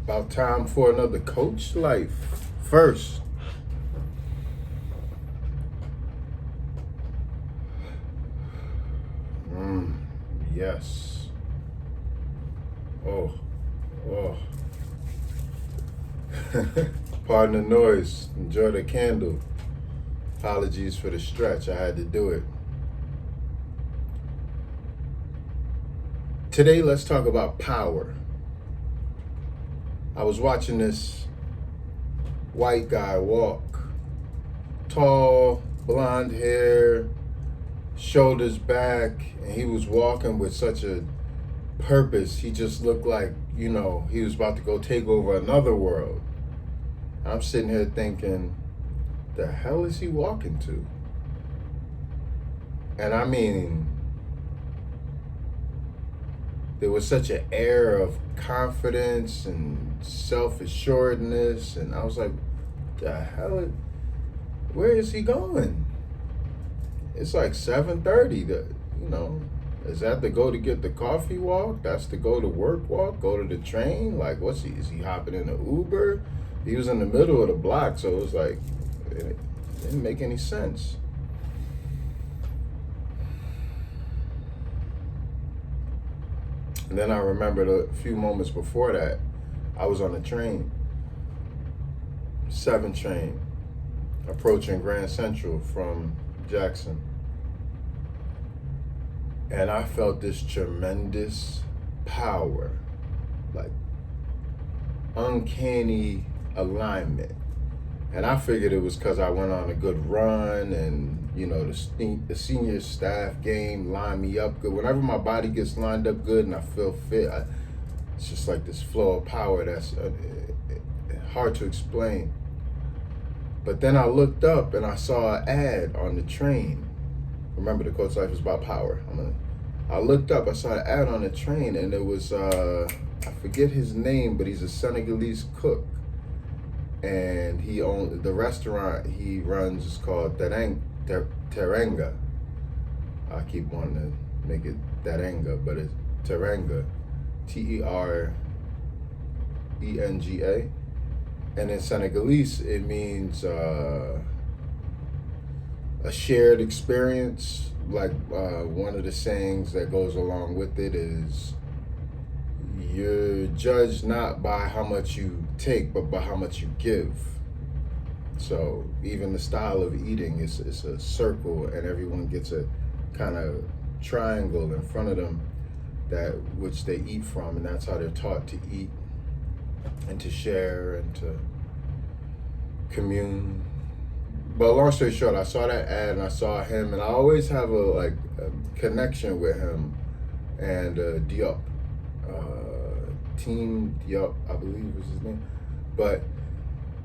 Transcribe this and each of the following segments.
About time for another Coach Life. First, yes. Oh, oh. Pardon the noise. Enjoy the candle. Apologies for the stretch. I had to do it. Today, let's talk about power. I was watching this white guy walk. Tall, blonde hair, shoulders back, and he was walking with such a purpose. He just looked like, he was about to go take over another world. I'm sitting here thinking, the hell is he walking to? And I mean, there was such an air of confidence and self-assuredness, and I was like, the hell, where is he going? It's like 7:30. Is that the go to get the coffee walk? That's the go to work walk? Go to the train? Like, is he hopping in an Uber? He was in the middle of the block, so it was like, it didn't make any sense. And then I remembered a few moments before that, I was on a train, 7 train, approaching Grand Central from Jackson. And I felt this tremendous power, like uncanny alignment. And I figured it was because I went on a good run and, the senior staff game lined me up good. Whenever my body gets lined up good and I feel fit, it's just like this flow of power that's hard to explain. But then I looked up and I saw an ad on the train. Remember, the Coach Life is about power. I looked up, I saw an ad on the train, and it was, I forget his name, but he's a Senegalese cook. And he owns the restaurant he runs is called Teranga. I keep wanting to make it Teranga, but it's Teranga, Terenga. And in Senegalese, it means a shared experience. Like one of the sayings that goes along with it is, you're judged not by how much you take, but by how much you give. So even the style of eating is a circle, and everyone gets a kind of triangle in front of them that which they eat from, and that's how they're taught to eat and to share and to commune. But long story short, I saw that ad and I saw him, and I always have a connection with him and Diop. Team Diop, I believe was his name. But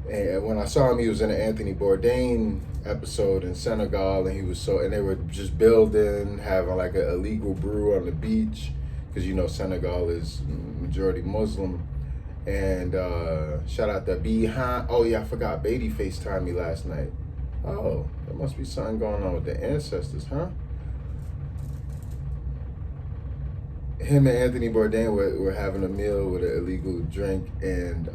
when I saw him, he was in an Anthony Bourdain episode in Senegal, and they were just building, having like an illegal brew on the beach, because Senegal is majority Muslim. And shout out to Behind. Oh yeah, I forgot. Beatty FaceTimed me last night. Oh, there must be something going on with the ancestors, huh? Him and Anthony Bourdain were having a meal with an illegal drink, and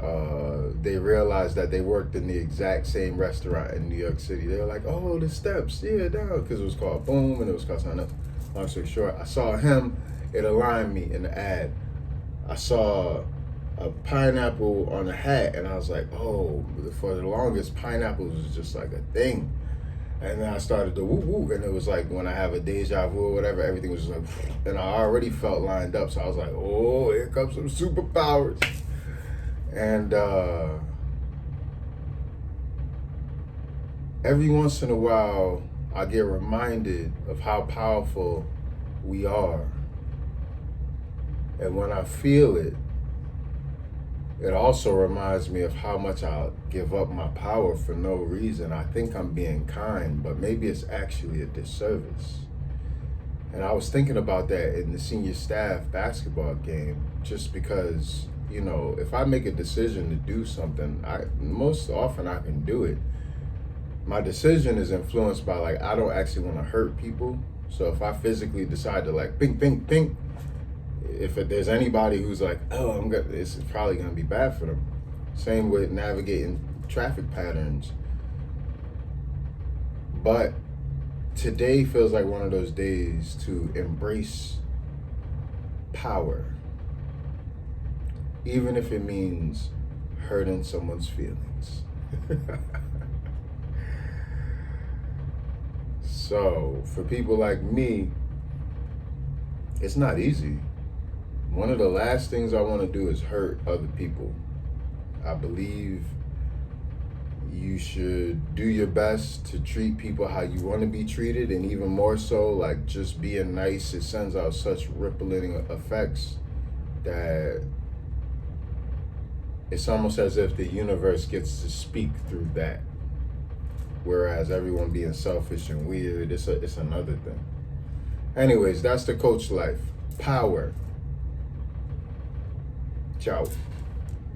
they realized that they worked in the exact same restaurant in New York City. They were like, oh, the steps, yeah, down, because it was called Boom, and it was called something else. Long story short, I saw him, it aligned me in the ad. I saw a pineapple on a hat, and I was like, oh, for the longest, pineapples was just like a thing. And then I started to woo woo, and it was like when I have a deja vu or whatever, everything was just like, and I already felt lined up. So I was like, oh, here comes some superpowers. And every once in a while, I get reminded of how powerful we are. And when I feel it, it also reminds me of how much I'll give up my power for no reason. I think I'm being kind, but maybe it's actually a disservice. And I was thinking about that in the senior staff basketball game, just because, if I make a decision to do something, most often I can do it. My decision is influenced by, I don't actually want to hurt people. So if I physically decide to ping, ping, ping, if there's anybody who's like, oh, it's probably gonna be bad for them. Same with navigating traffic patterns. But today feels like one of those days to embrace power, even if it means hurting someone's feelings. So, for people like me, it's not easy. One of the last things I want to do is hurt other people. I believe you should do your best to treat people how you want to be treated, and even more so, like, just being nice, it sends out such rippling effects that it's almost as if the universe gets to speak through that. Whereas everyone being selfish and weird, it's another thing. Anyways, that's the Coach Life. Power. Ciao.